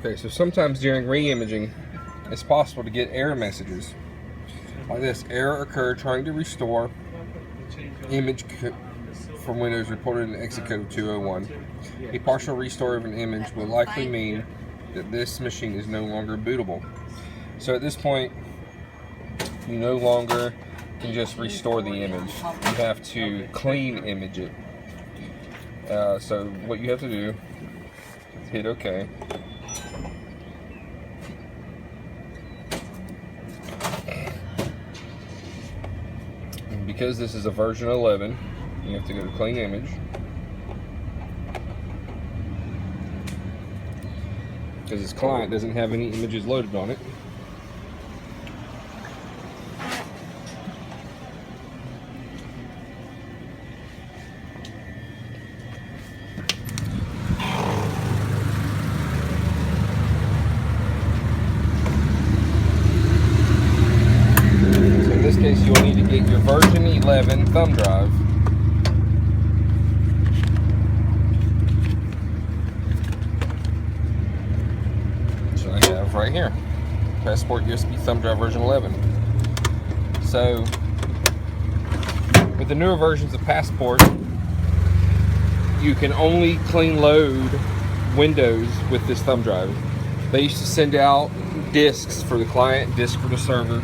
Okay, so sometimes during reimaging, it's possible to get error messages like this. Error occurred trying to restore image from Windows reported in exit code of 201. A partial restore of an image will likely mean that this machine is no longer bootable. So at this point, you no longer can just restore the image. You have to clean image it. So what you have to do is hit OK. And because this is a version 11, you have to go to clean image. Because this client doesn't have any images loaded on it. So in this case, you'll need to get your version 11 thumb drive. Right here, Passport USB thumb drive version 11. So with the newer versions of Passport, you can only clean load Windows with this thumb drive. They used to send out disks for the client, disk for the server,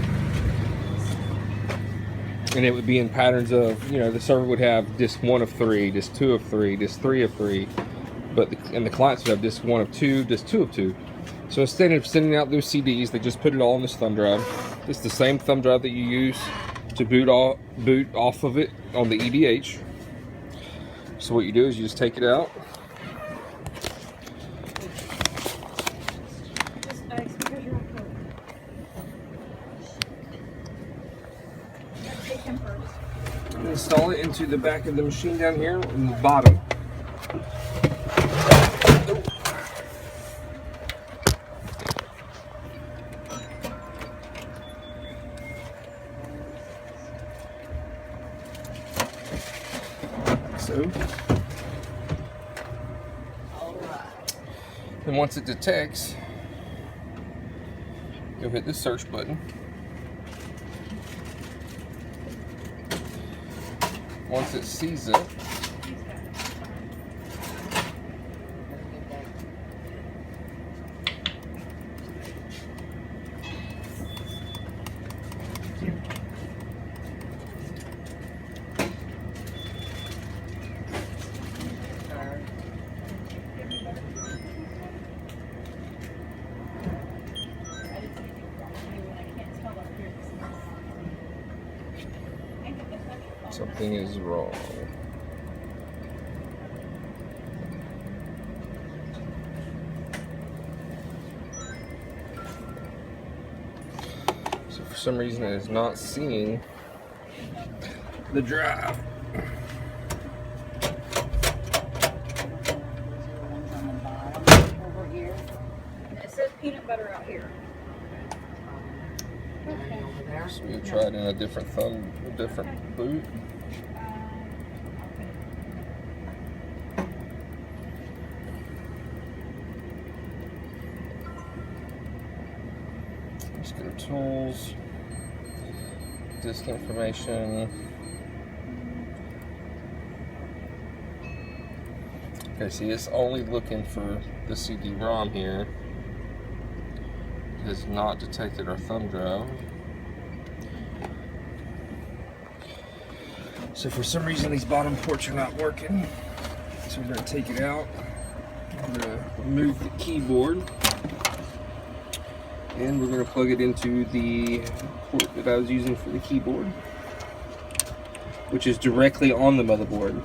and it would be in patterns of, you know, the server would have disk 1 of 3, disk 2 of 3, disk 3 of 3, but the clients would have disk 1 of 2, disk 2 of 2. So instead of sending out those CDs, they just put it all on this thumb drive. It's the same thumb drive that you use to boot off of it on the EDH. So what you do is you just take it out. And install it into the back of the machine down here in the bottom. And once it detects, you'll hit the search button. Once it sees it, something is wrong. So for some reason it is not seeing the drive. It says peanut butter out here. So we'll try it in a different boot. Let's go to tools, disk information. Okay, see, it's only looking for the CD-ROM here. It has not detected our thumb drive. So for some reason these bottom ports are not working. So we're going to take it out. We're going to remove the keyboard. And we're going to plug it into the port that I was using for the keyboard, which is directly on the motherboard.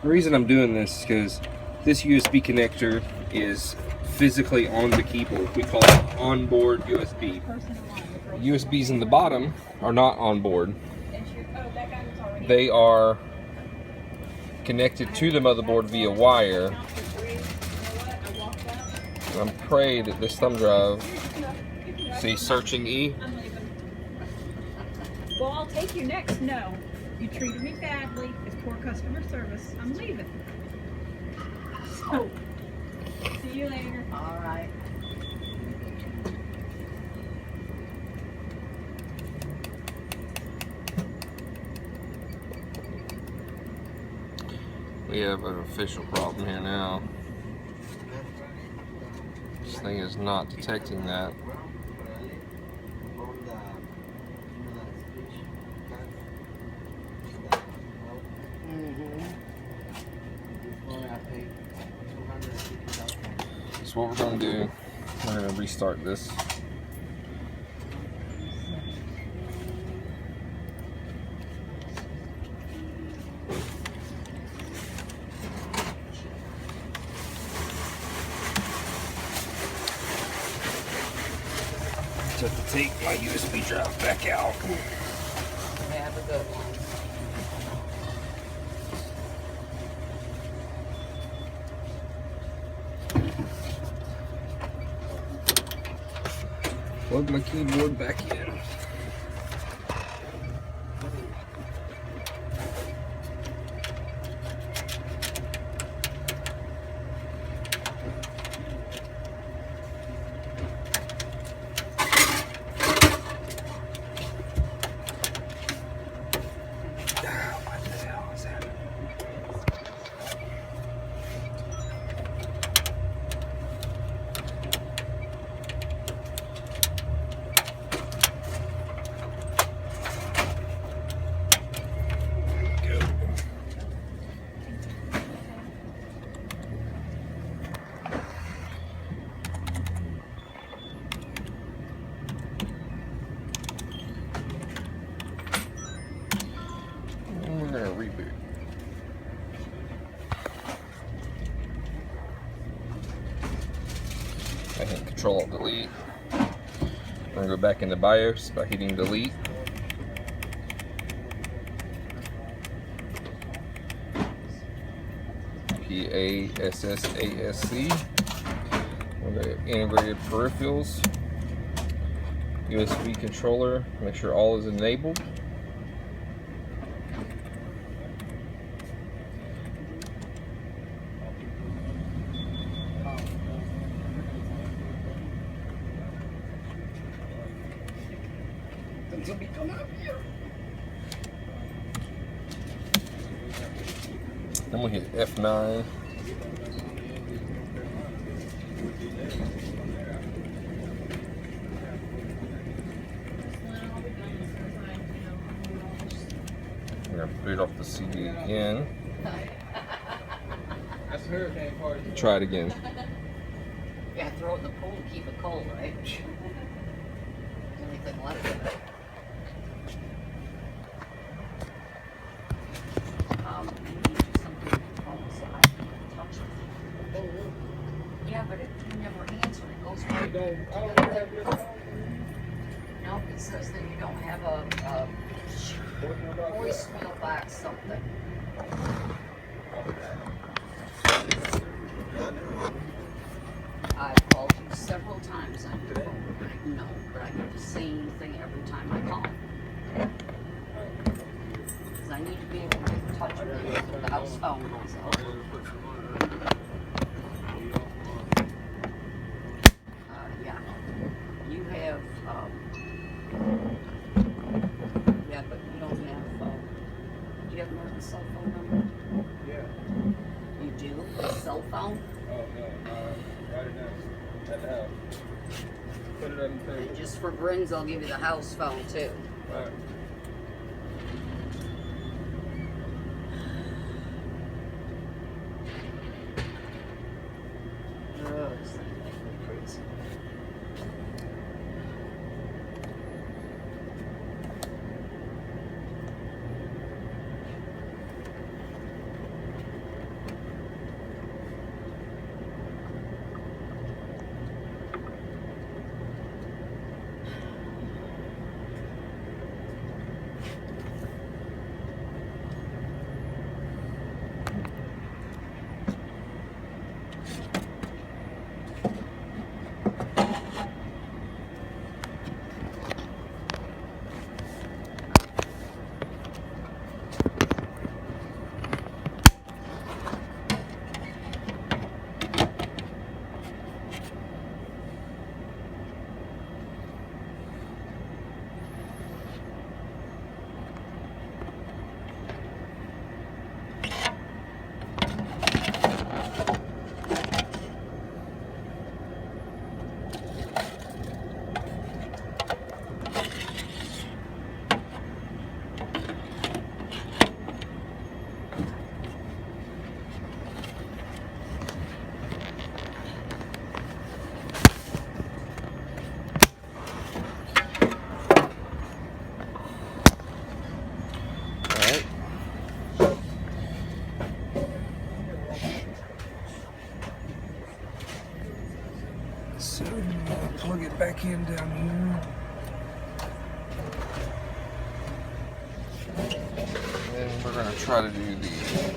The reason I'm doing this is because this USB connector is physically on the keyboard. We call it onboard USB. USBs in the bottom are not on board. They are connected to the motherboard via wire. And I'm praying that this thumb drive, see, searching E. Well, I'll take you next. No, you treated me badly. It's poor customer service. I'm leaving. So, see you later. All right. We have an official problem here now. This thing is not detecting that. So what we're going to do, we're going to restart this. Just to take my USB drive back out. Have a good one. Plug my keyboard back in. What the hell is that? We're gonna reboot. I hit Control Alt Delete. We're gonna go back into BIOS by hitting Delete. PASSASC. We're gonna integrated peripherals. USB controller. Make sure all is enabled. Then we'll hit F9. We're gonna boot off the CD again. That's a hurricane party. Try it again. Yeah, throw it in the pool to keep it cold, right? Anything like that. Something from the side. Touch it. Yeah, but it never answers. It goes right. No, it says that you don't have a voicemail box something. I've called you several times on your phone. No, but I get the same thing every time I call. Because I need to be able to get in touch with you before the house phone goes out. Yeah. You have, yeah, but you don't have, do you have Martin's cell phone number? Yeah. You do? A cell phone? Oh, no. Write it down. At the house. Put it on the table. And just for grins, I'll give you the house phone too. All right. Oh, this thing makes me crazy. So I'll plug it back in down here. And then we're going to try to do the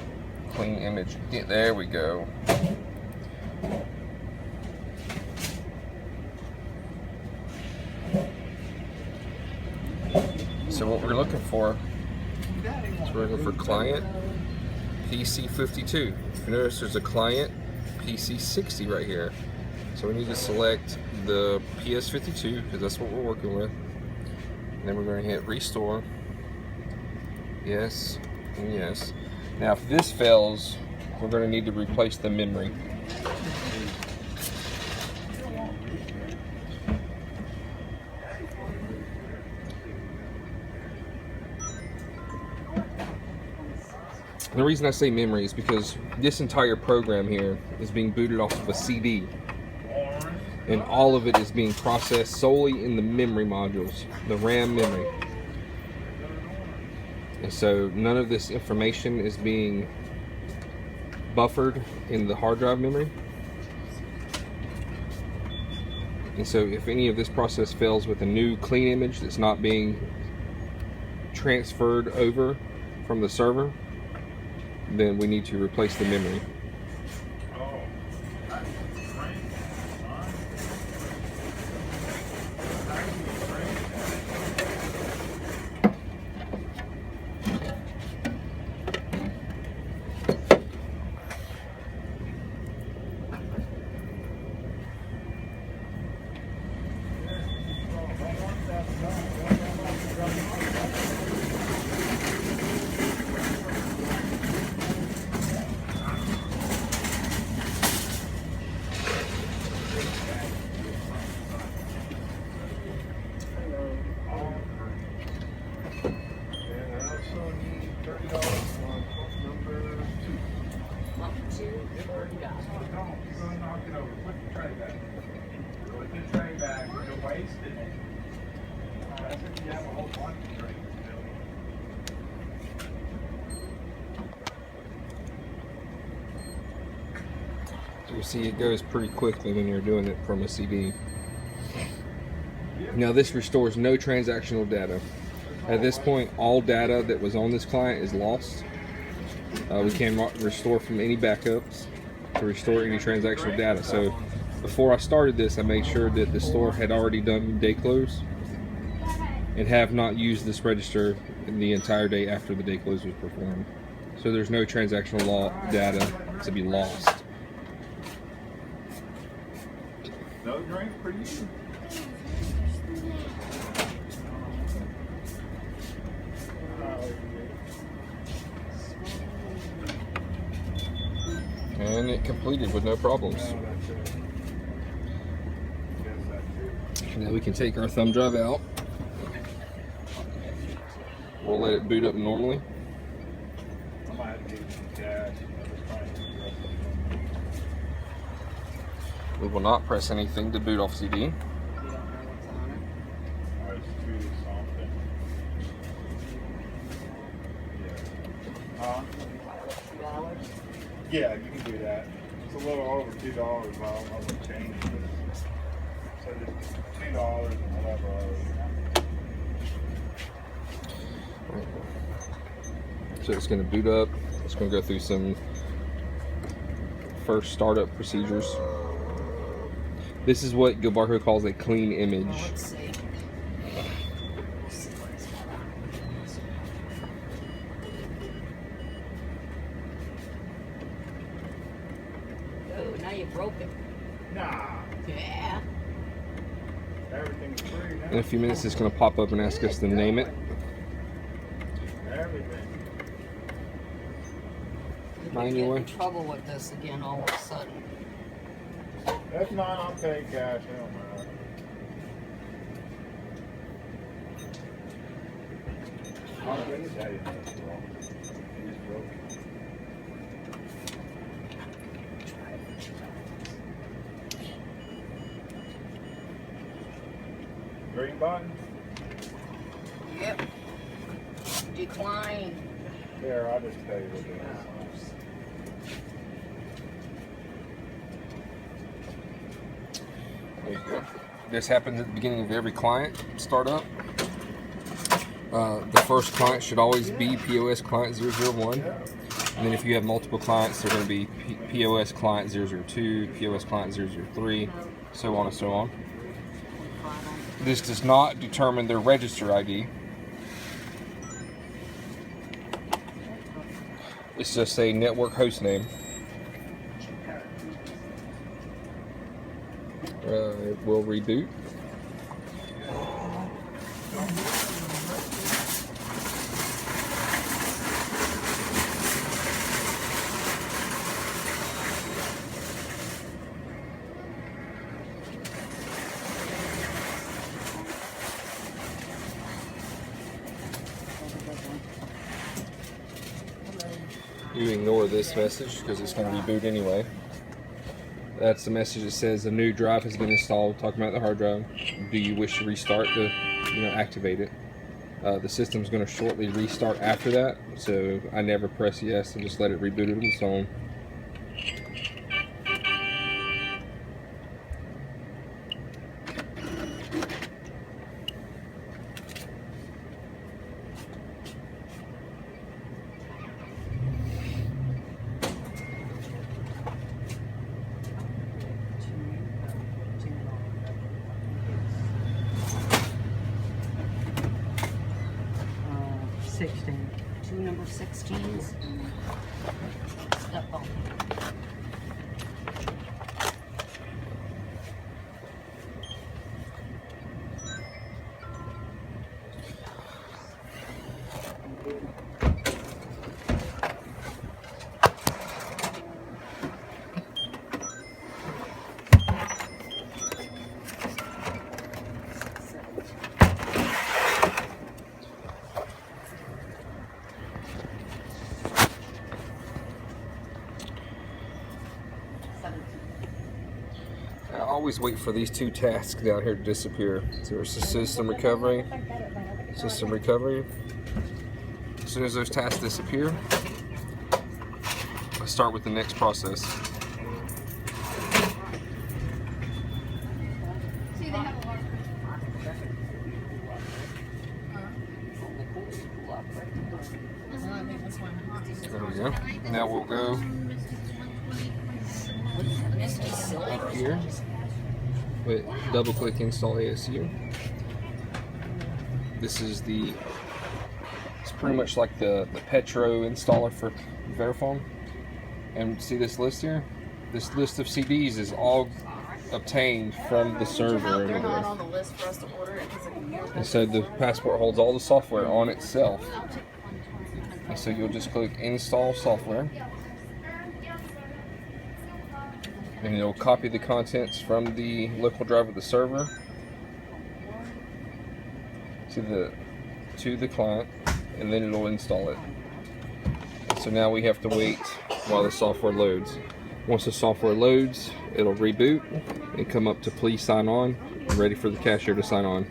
clean image. Yeah, there we go. So what we're looking for is we're looking for client PC52. If you notice there's a client PC60 right here. So we need to select the PS52 because that's what we're working with. And then we're going to hit restore. Yes and yes. Now if this fails, we're going to need to replace the memory. The reason I say memory is because this entire program here is being booted off of a CD. And all of it is being processed solely in the memory modules, the RAM memory. And so none of this information is being buffered in the hard drive memory. And so if any of this process fails with a new clean image that's not being transferred over from the server, then we need to replace the memory. You see it goes pretty quickly when you're doing it from a CD. Now this restores no transactional data. At this point, all data that was on this client is lost. We can restore from any backups to restore any transactional data. So before I started this, I made sure that the store had already done day close and have not used this register the entire day after the day close was performed. So there's no transactional data to be lost. No drink for you. And it completed with no problems. Now we can take our thumb drive out. We'll let it boot up normally. We will not press anything to boot off CD. Yeah, you can do that. It's a little over $2. I'll change it. So just $2 and whatever. So it's going to boot up. It's going to go through some first startup procedures. This is what Gilbarco calls a clean image. Let's see. Oh, now you broke it. Nah, Yeah. everything's free now. In a few minutes, it's going to pop up and ask us to name it. Everything. You're Mine gonna your get way? in trouble with this again all of a sudden. If not, I'll pay cash. I don't matter. I'll bring it down. It just broke. Green button? Yep. Decline. Here, I'll just tell you what it is. This happens at the beginning of every client startup. The first client should always be POS client 001. And then if you have multiple clients, they're going to be POS client 002, POS client 003, so on and so on. This does not determine their register ID. It's just a network host name. It will reboot. You ignore this message because it's going to reboot anyway. That's the message that says a new drive has been installed, talking about the hard drive. Do you wish to restart to, activate it? The system's going to shortly restart after that, so I never press yes and just let it reboot it on its own. Two number 16s. Step on. I always wait for these two tasks down here to disappear. So there's the system recovery. System recovery. As soon as those tasks disappear, I start with the next process. There we go. Now we'll go up here with double click install ASU. This is it's pretty much like the Petro installer for Verifone. And see this list here? This list of CDs is all obtained from the server. They're not on the list for us to order it because the And so the Passport holds all the software on itself. And so you'll just click install software. And it'll copy the contents from the local drive of the server to the client, and then it'll install it. So now we have to wait while the software loads. Once the software loads, it'll reboot and come up to please sign on, ready for the cashier to sign on.